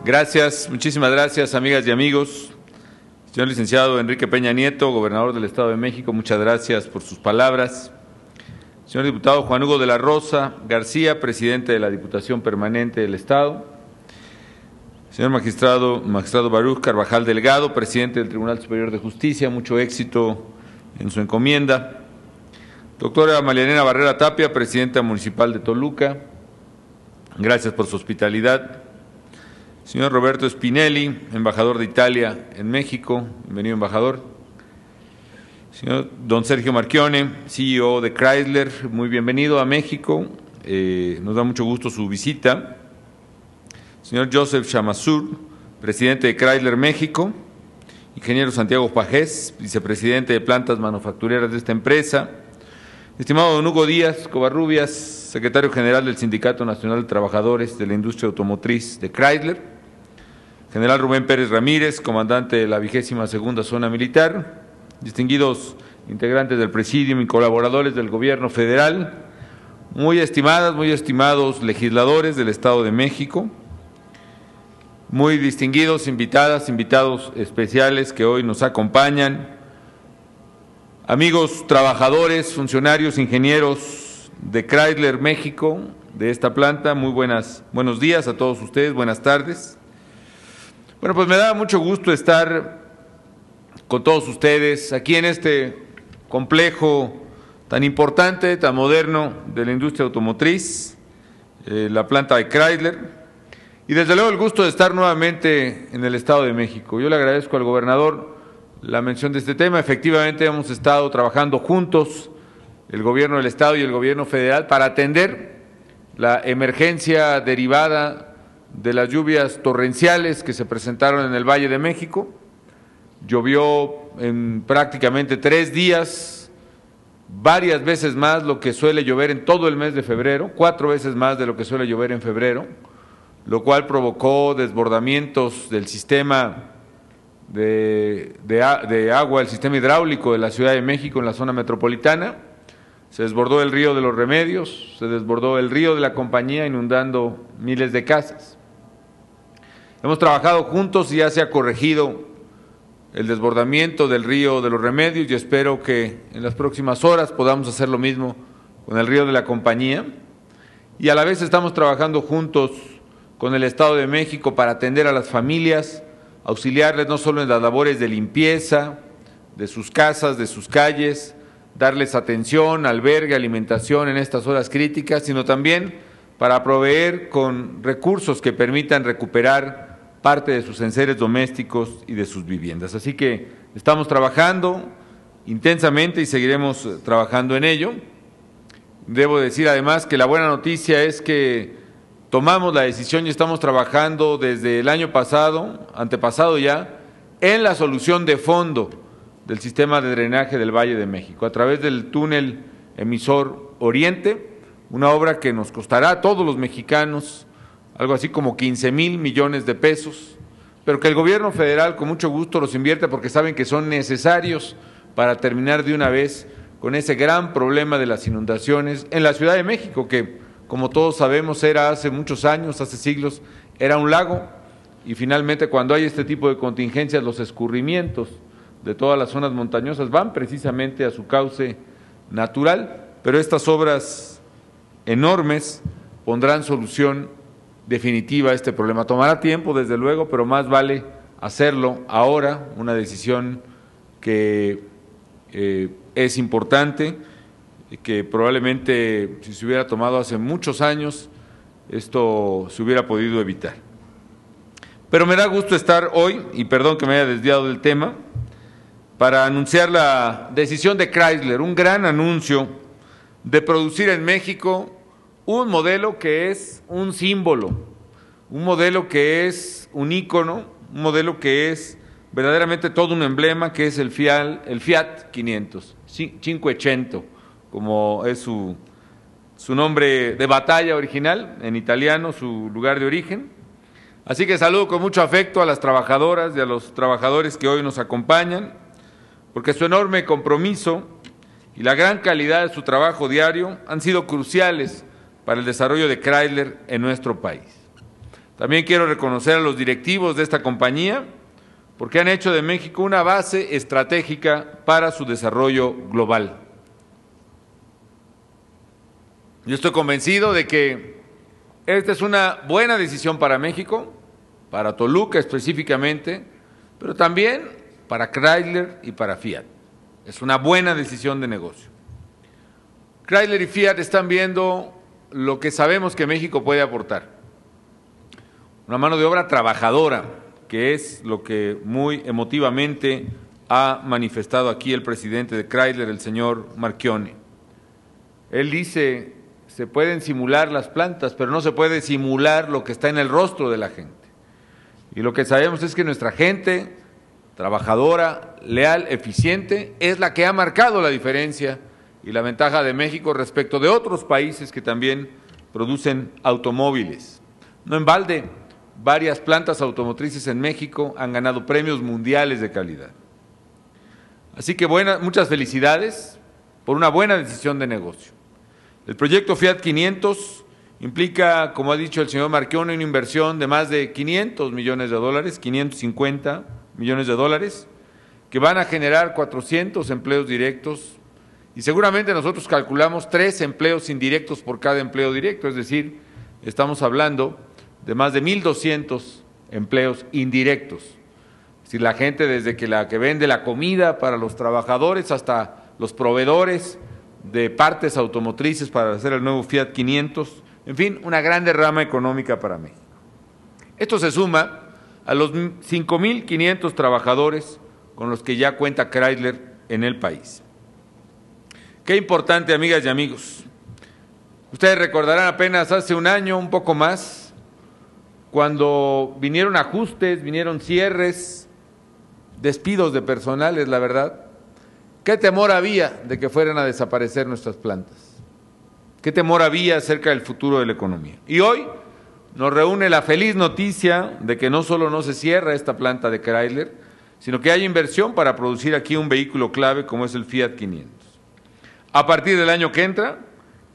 Gracias, muchísimas gracias, amigas y amigos. Señor licenciado Enrique Peña Nieto, gobernador del Estado de México, muchas gracias por sus palabras. Señor diputado Juan Hugo de la Rosa García, presidente de la Diputación Permanente del Estado. Señor magistrado Baruch Carvajal Delgado, presidente del Tribunal Superior de Justicia, mucho éxito en su encomienda. Doctora Marianela Barrera Tapia, presidenta municipal de Toluca, gracias por su hospitalidad. Señor Roberto Spinelli, embajador de Italia en México, bienvenido embajador. Señor don Sergio Marchione, CEO de Chrysler, muy bienvenido a México, nos da mucho gusto su visita. Señor Joseph Chamazur, presidente de Chrysler México. Ingeniero Santiago Pajés, vicepresidente de plantas manufactureras de esta empresa. Estimado don Hugo Díaz Covarrubias, secretario general del Sindicato Nacional de Trabajadores de la Industria Automotriz de Chrysler. General Rubén Pérez Ramírez, comandante de la 22ª Zona Militar. Distinguidos integrantes del Presidium y colaboradores del Gobierno Federal. Muy estimadas, muy estimados legisladores del Estado de México. Muy distinguidos invitadas, invitados especiales que hoy nos acompañan. Amigos trabajadores, funcionarios, ingenieros de Chrysler México, de esta planta, muy buenos días a todos ustedes, buenas tardes. Bueno, pues me da mucho gusto estar con todos ustedes aquí en este complejo tan importante, tan moderno de la industria automotriz, la planta de Chrysler, y desde luego el gusto de estar nuevamente en el Estado de México. Yo le agradezco al gobernador la mención de este tema. Efectivamente hemos estado trabajando juntos, el gobierno del Estado y el gobierno federal, para atender la emergencia derivada de las lluvias torrenciales que se presentaron en el Valle de México. Llovió en prácticamente 3 días, varias veces más lo que suele llover en todo el mes de febrero, 4 veces más de lo que suele llover en febrero, lo cual provocó desbordamientos del sistema de agua, el sistema hidráulico de la Ciudad de México en la zona metropolitana. Se desbordó el río de los Remedios, se desbordó el río de la Compañía, inundando miles de casas. Hemos trabajado juntos y ya se ha corregido el desbordamiento del río de los Remedios y espero que en las próximas horas podamos hacer lo mismo con el río de la Compañía. Y a la vez estamos trabajando juntos con el Estado de México para atender a las familias, auxiliarles no solo en las labores de limpieza de sus casas, de sus calles, darles atención, albergue, alimentación en estas horas críticas, sino también para proveer con recursos que permitan recuperar parte de sus enseres domésticos y de sus viviendas. Así que estamos trabajando intensamente y seguiremos trabajando en ello. Debo decir además que la buena noticia es que tomamos la decisión y estamos trabajando desde el año pasado, antepasado ya, en la solución de fondo del sistema de drenaje del Valle de México, a través del túnel emisor Oriente, una obra que nos costará a todos los mexicanos algo así como 15,000 millones de pesos, pero que el gobierno federal con mucho gusto los invierte porque saben que son necesarios para terminar de una vez con ese gran problema de las inundaciones en la Ciudad de México, que como todos sabemos era hace muchos años, hace siglos, era un lago, y finalmente cuando hay este tipo de contingencias los escurrimientos de todas las zonas montañosas van precisamente a su cauce natural, pero estas obras enormes pondrán solución definitiva a este problema. Tomará tiempo, desde luego, pero más vale hacerlo ahora, una decisión que es importante, que probablemente si se hubiera tomado hace muchos años, esto se hubiera podido evitar. Pero me da gusto estar hoy, y perdón que me haya desviado del tema, para anunciar la decisión de Chrysler, un gran anuncio de producir en México un modelo que es un símbolo, un modelo que es un ícono, un modelo que es verdaderamente todo un emblema, que es el Fiat 500, 500, como es su nombre de batalla original, en italiano, su lugar de origen. Así que saludo con mucho afecto a las trabajadoras y a los trabajadores que hoy nos acompañan, porque su enorme compromiso y la gran calidad de su trabajo diario han sido cruciales para el desarrollo de Chrysler en nuestro país. También quiero reconocer a los directivos de esta compañía porque han hecho de México una base estratégica para su desarrollo global. Yo estoy convencido de que esta es una buena decisión para México, para Toluca específicamente, pero también para Chrysler y para Fiat. Es una buena decisión de negocio. Chrysler y Fiat están viendo lo que sabemos que México puede aportar. Una mano de obra trabajadora, que es lo que muy emotivamente ha manifestado aquí el presidente de Chrysler, el señor Marchionni. Él dice, se pueden simular las plantas, pero no se puede simular lo que está en el rostro de la gente. Y lo que sabemos es que nuestra gente trabajadora, leal, eficiente, es la que ha marcado la diferencia y la ventaja de México respecto de otros países que también producen automóviles. No en balde, varias plantas automotrices en México han ganado premios mundiales de calidad. Así que muchas felicidades por una buena decisión de negocio. El proyecto Fiat 500 implica, como ha dicho el señor Marchionni, una inversión de más de 500 millones de dólares, 550 millones de dólares, que van a generar 400 empleos directos y seguramente nosotros calculamos 3 empleos indirectos por cada empleo directo, es decir, estamos hablando de más de 1,200 empleos indirectos. Es decir, la gente desde que la que vende la comida para los trabajadores hasta los proveedores de partes automotrices para hacer el nuevo Fiat 500, en fin, una gran derrama económica para México. Esto se suma a los 5,500 trabajadores con los que ya cuenta Chrysler en el país. Qué importante, amigas y amigos. Ustedes recordarán apenas hace un año, un poco más, cuando vinieron ajustes, vinieron cierres, despidos de personales, la verdad. ¿Qué temor había de que fueran a desaparecer nuestras plantas? ¿Qué temor había acerca del futuro de la economía? Y hoy nos reúne la feliz noticia de que no solo no se cierra esta planta de Chrysler, sino que hay inversión para producir aquí un vehículo clave como es el Fiat 500. A partir del año que entra,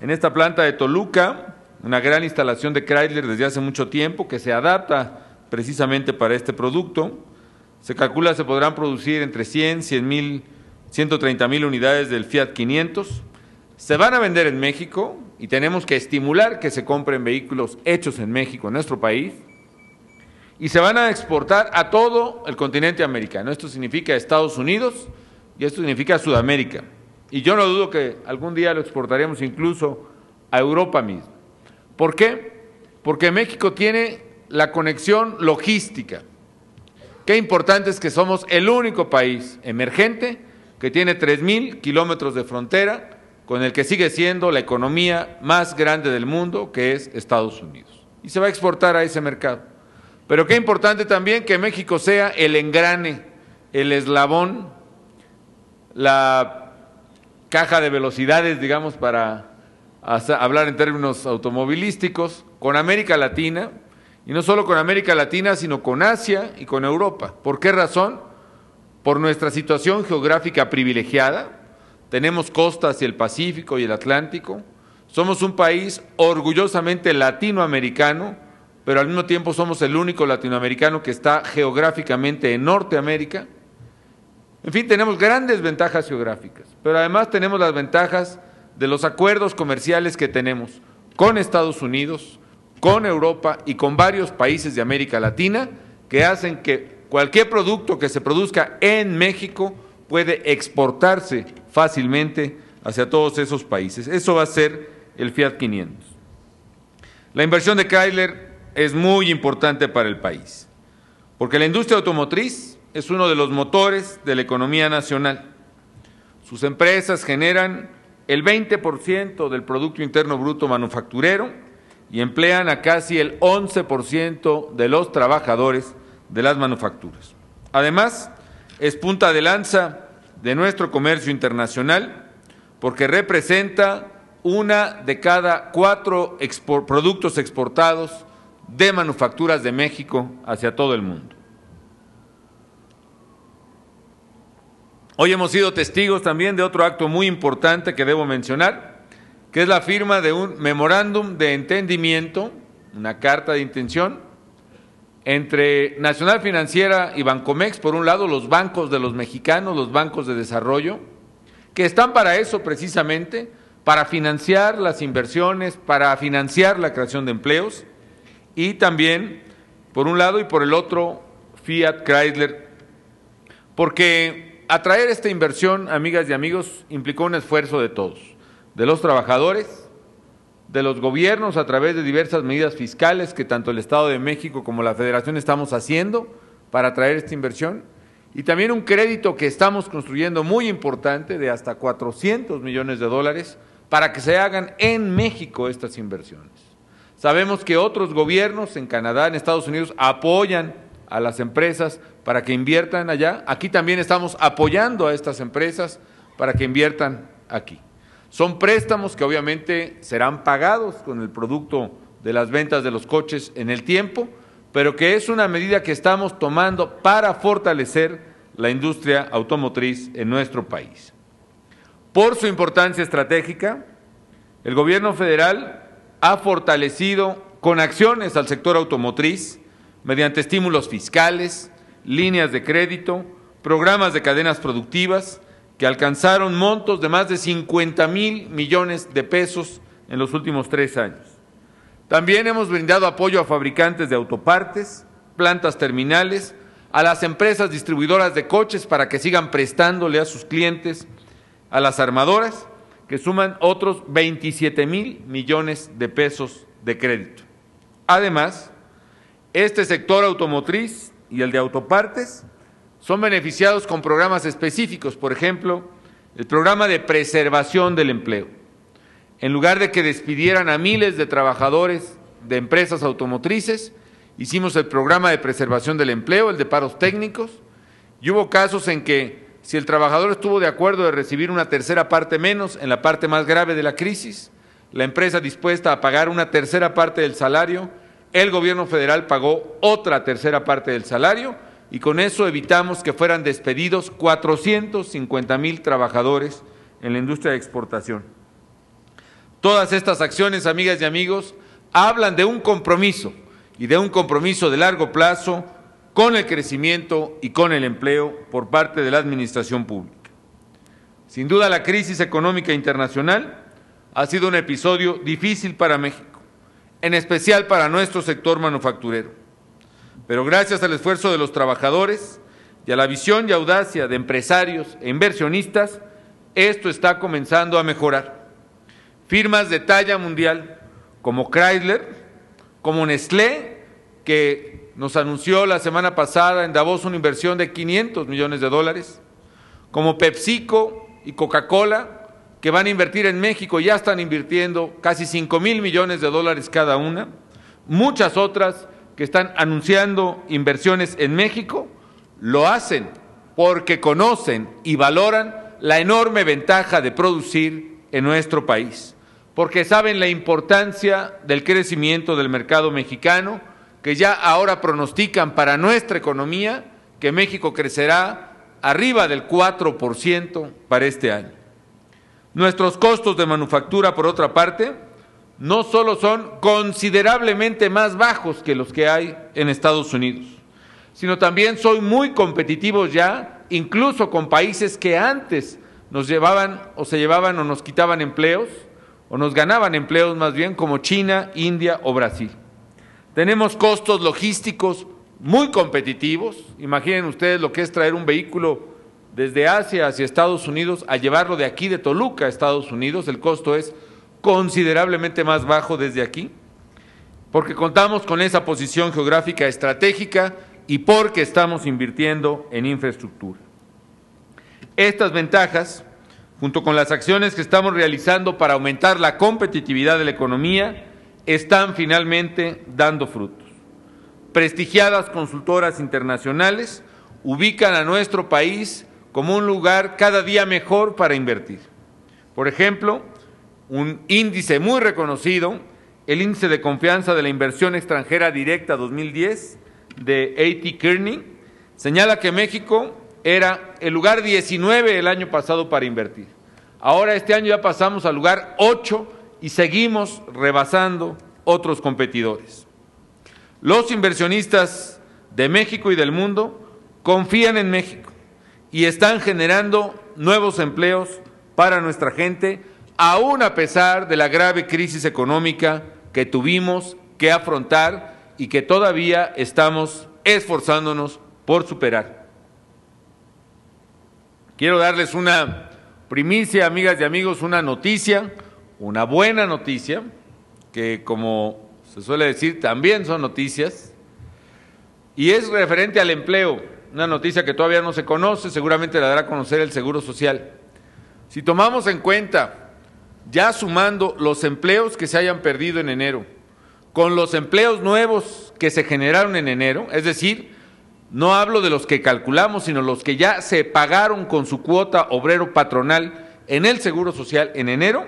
en esta planta de Toluca, una gran instalación de Chrysler desde hace mucho tiempo que se adapta precisamente para este producto, se calcula se podrán producir entre 100,000, 130,000 unidades del Fiat 500, se van a vender en México y tenemos que estimular que se compren vehículos hechos en México, en nuestro país, y se van a exportar a todo el continente americano. Esto significa Estados Unidos y esto significa Sudamérica. Y yo no dudo que algún día lo exportaremos incluso a Europa misma. ¿Por qué? Porque México tiene la conexión logística. Qué importante es que somos el único país emergente que tiene 3,000 kilómetros de frontera con el que sigue siendo la economía más grande del mundo, que es Estados Unidos. Y se va a exportar a ese mercado. Pero qué importante también que México sea el engrane, el eslabón, la caja de velocidades, digamos, para hablar en términos automovilísticos, con América Latina, y no solo con América Latina, sino con Asia y con Europa. ¿Por qué razón? Por nuestra situación geográfica privilegiada. Tenemos costa hacia el Pacífico y el Atlántico, somos un país orgullosamente latinoamericano, pero al mismo tiempo somos el único latinoamericano que está geográficamente en Norteamérica. En fin, tenemos grandes ventajas geográficas, pero además tenemos las ventajas de los acuerdos comerciales que tenemos con Estados Unidos, con Europa y con varios países de América Latina, que hacen que cualquier producto que se produzca en México puede exportarse fácilmente hacia todos esos países. Eso va a ser el Fiat 500. La inversión de Chrysler es muy importante para el país, porque la industria automotriz es uno de los motores de la economía nacional. Sus empresas generan el 20% del Producto Interno Bruto manufacturero y emplean a casi el 11% de los trabajadores de las manufacturas. Además, es punta de lanza de nuestro comercio internacional porque representa 1 de cada 4 productos exportados de manufacturas de México hacia todo el mundo. Hoy hemos sido testigos también de otro acto muy importante que debo mencionar, que es la firma de un memorándum de entendimiento, una carta de intención, entre Nacional Financiera y Bancomex, por un lado, los bancos de los mexicanos, los bancos de desarrollo, que están para eso precisamente, para financiar las inversiones, para financiar la creación de empleos, y también, por un lado y por el otro, Fiat Chrysler, porque atraer esta inversión, amigas y amigos, implicó un esfuerzo de todos, de los trabajadores, de los gobiernos a través de diversas medidas fiscales que tanto el Estado de México como la Federación estamos haciendo para atraer esta inversión, y también un crédito que estamos construyendo muy importante de hasta 400 millones de dólares para que se hagan en México estas inversiones. Sabemos que otros gobiernos en Canadá, en Estados Unidos, apoyan a las empresas para que inviertan allá. Aquí también estamos apoyando a estas empresas para que inviertan aquí. Son préstamos que obviamente serán pagados con el producto de las ventas de los coches en el tiempo, pero que es una medida que estamos tomando para fortalecer la industria automotriz en nuestro país. Por su importancia estratégica, el gobierno federal ha fortalecido con acciones al sector automotriz mediante estímulos fiscales, líneas de crédito, programas de cadenas productivas, que alcanzaron montos de más de 50,000 millones de pesos en los últimos 3 años. También hemos brindado apoyo a fabricantes de autopartes, plantas terminales, a las empresas distribuidoras de coches para que sigan prestándole a sus clientes, a las armadoras, que suman otros 27,000 millones de pesos de crédito. Además, este sector automotriz y el de autopartes son beneficiados con programas específicos, por ejemplo, el programa de preservación del empleo. En lugar de que despidieran a miles de trabajadores de empresas automotrices, hicimos el programa de preservación del empleo, el de paros técnicos, y hubo casos en que si el trabajador estuvo de acuerdo de recibir una tercera parte menos en la parte más grave de la crisis, la empresa dispuesta a pagar una tercera parte del salario, el gobierno federal pagó otra tercera parte del salario, y con eso evitamos que fueran despedidos 450,000 trabajadores en la industria de exportación. Todas estas acciones, amigas y amigos, hablan de un compromiso y de un compromiso de largo plazo con el crecimiento y con el empleo por parte de la administración pública. Sin duda, la crisis económica internacional ha sido un episodio difícil para México, en especial para nuestro sector manufacturero. Pero gracias al esfuerzo de los trabajadores y a la visión y audacia de empresarios e inversionistas, esto está comenzando a mejorar. Firmas de talla mundial como Chrysler, como Nestlé, que nos anunció la semana pasada en Davos una inversión de 500 millones de dólares, como PepsiCo y Coca-Cola, que van a invertir en México, ya están invirtiendo casi 5,000 millones de dólares cada una, muchas otras que están anunciando inversiones en México, lo hacen porque conocen y valoran la enorme ventaja de producir en nuestro país, porque saben la importancia del crecimiento del mercado mexicano, que ya ahora pronostican para nuestra economía que México crecerá arriba del 4% para este año. Nuestros costos de manufactura, por otra parte, no solo son considerablemente más bajos que los que hay en Estados Unidos, sino también son muy competitivos ya, incluso con países que antes nos llevaban o se llevaban o nos quitaban empleos, o nos ganaban empleos más bien, como China, India o Brasil. Tenemos costos logísticos muy competitivos. Imaginen ustedes lo que es traer un vehículo desde Asia hacia Estados Unidos a llevarlo de aquí de Toluca a Estados Unidos. El costo es considerablemente más bajo desde aquí, porque contamos con esa posición geográfica estratégica y porque estamos invirtiendo en infraestructura. Estas ventajas, junto con las acciones que estamos realizando para aumentar la competitividad de la economía, están finalmente dando frutos. Prestigiadas consultoras internacionales ubican a nuestro país como un lugar cada día mejor para invertir. Por ejemplo, un índice muy reconocido, el Índice de Confianza de la Inversión Extranjera Directa 2010 de A.T. Kearney, señala que México era el lugar 19 el año pasado para invertir. Ahora este año ya pasamos al lugar 8 y seguimos rebasando otros competidores. Los inversionistas de México y del mundo confían en México y están generando nuevos empleos para nuestra gente, aún a pesar de la grave crisis económica que tuvimos que afrontar y que todavía estamos esforzándonos por superar. Quiero darles una primicia, amigas y amigos, una noticia, una buena noticia, que como se suele decir, también son noticias, y es referente al empleo, una noticia que todavía no se conoce, seguramente la dará a conocer el Seguro Social. Si tomamos en cuenta, ya sumando los empleos que se hayan perdido en enero, con los empleos nuevos que se generaron en enero, es decir, no hablo de los que calculamos, sino los que ya se pagaron con su cuota obrero patronal en el Seguro Social en enero,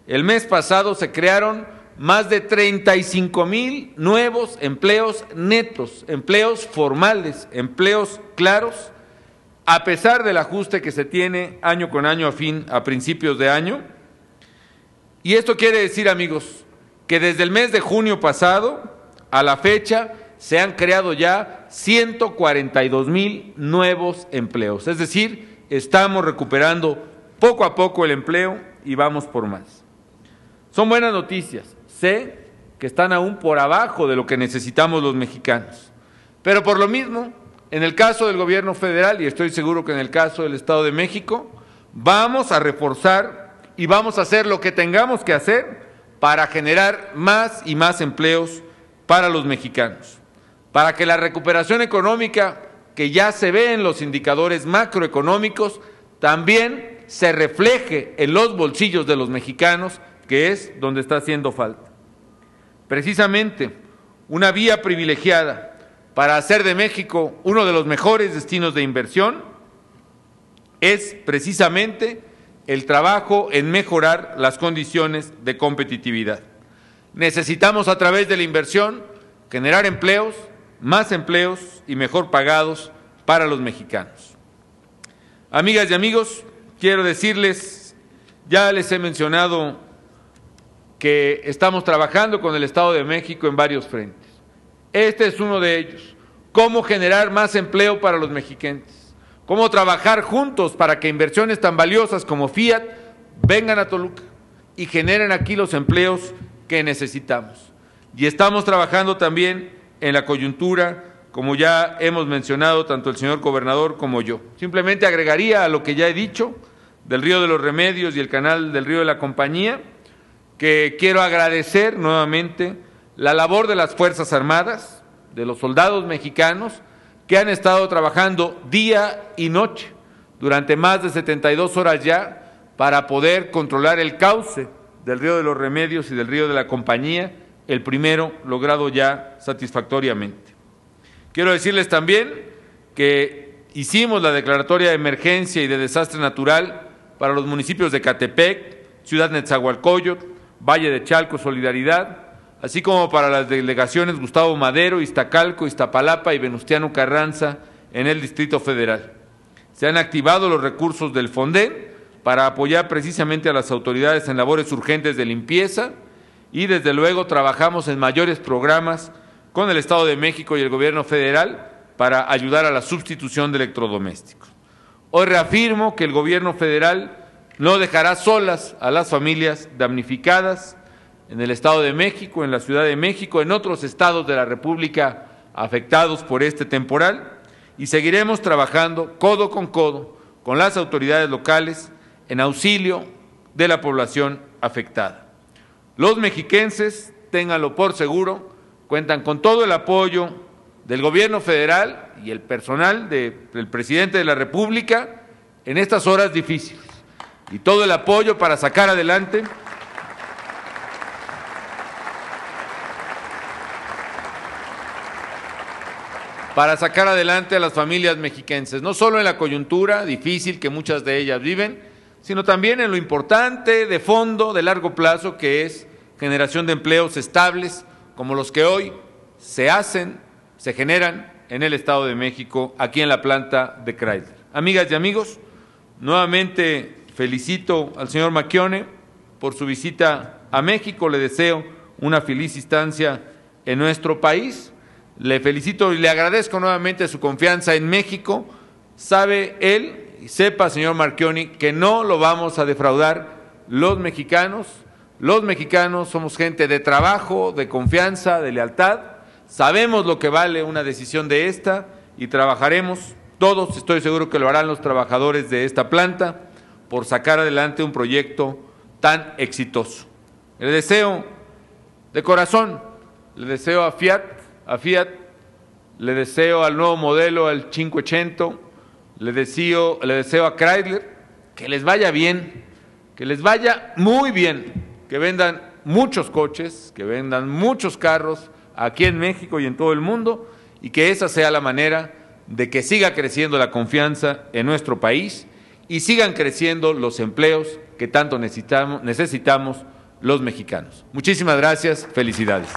el mes pasado se crearon más de 35,000 nuevos empleos netos, empleos formales, empleos claros, a pesar del ajuste que se tiene año con año a principios de año. Y esto quiere decir, amigos, que desde el mes de junio pasado a la fecha se han creado ya 142,000 nuevos empleos. Es decir, estamos recuperando poco a poco el empleo y vamos por más. Son buenas noticias. Sé que están aún por abajo de lo que necesitamos los mexicanos. Pero por lo mismo, en el caso del gobierno federal, y estoy seguro que en el caso del Estado de México, vamos a reforzar y vamos a hacer lo que tengamos que hacer para generar más y más empleos para los mexicanos, para que la recuperación económica que ya se ve en los indicadores macroeconómicos también se refleje en los bolsillos de los mexicanos, que es donde está haciendo falta. Precisamente, una vía privilegiada para hacer de México uno de los mejores destinos de inversión es precisamente el trabajo en mejorar las condiciones de competitividad. Necesitamos, a través de la inversión, generar empleos, más empleos y mejor pagados para los mexicanos. Amigas y amigos, quiero decirles, ya les he mencionado que estamos trabajando con el Estado de México en varios frentes. Este es uno de ellos: cómo generar más empleo para los mexiquenses, cómo trabajar juntos para que inversiones tan valiosas como Fiat vengan a Toluca y generen aquí los empleos que necesitamos. Y estamos trabajando también en la coyuntura, como ya hemos mencionado tanto el señor gobernador como yo. Simplemente agregaría a lo que ya he dicho del Río de los Remedios y el canal del Río de la Compañía, que quiero agradecer nuevamente la labor de las Fuerzas Armadas, de los soldados mexicanos, que han estado trabajando día y noche durante más de 72 horas ya para poder controlar el cauce del Río de los Remedios y del Río de la Compañía, el primero logrado ya satisfactoriamente. Quiero decirles también que hicimos la declaratoria de emergencia y de desastre natural para los municipios de Catepec, Ciudad Nezahualcóyotl, Valle de Chalco, Solidaridad, así como para las delegaciones Gustavo Madero, Iztacalco, Iztapalapa y Venustiano Carranza en el Distrito Federal. Se han activado los recursos del Fonden para apoyar precisamente a las autoridades en labores urgentes de limpieza y desde luego trabajamos en mayores programas con el Estado de México y el Gobierno federal para ayudar a la sustitución de electrodomésticos. Hoy reafirmo que el Gobierno federal no dejará solas a las familias damnificadas en el Estado de México, en la Ciudad de México, en otros estados de la República afectados por este temporal, y seguiremos trabajando codo con las autoridades locales en auxilio de la población afectada. Los mexiquenses, ténganlo por seguro, cuentan con todo el apoyo del Gobierno federal y el personal del presidente de la República en estas horas difíciles, y todo el apoyo para sacar adelante a las familias mexiquenses, no solo en la coyuntura difícil que muchas de ellas viven, sino también en lo importante de fondo, de largo plazo, que es generación de empleos estables, como los que hoy se generan en el Estado de México, aquí en la planta de Chrysler. Amigas y amigos, nuevamente felicito al señor Macchione por su visita a México, le deseo una feliz estancia en nuestro país. Le felicito y le agradezco nuevamente su confianza en México. Sabe él y sepa, señor Marchionni, que no lo vamos a defraudar los mexicanos. Los mexicanos somos gente de trabajo, de confianza, de lealtad. Sabemos lo que vale una decisión de esta y trabajaremos todos, estoy seguro que lo harán los trabajadores de esta planta, por sacar adelante un proyecto tan exitoso. Le deseo de corazón, le deseo a Fiat, le deseo al nuevo modelo, al 580, le deseo a Chrysler, que les vaya bien, que les vaya muy bien, que vendan muchos coches, que vendan muchos carros aquí en México y en todo el mundo, y que esa sea la manera de que siga creciendo la confianza en nuestro país y sigan creciendo los empleos que tanto necesitamos los mexicanos. Muchísimas gracias, felicidades.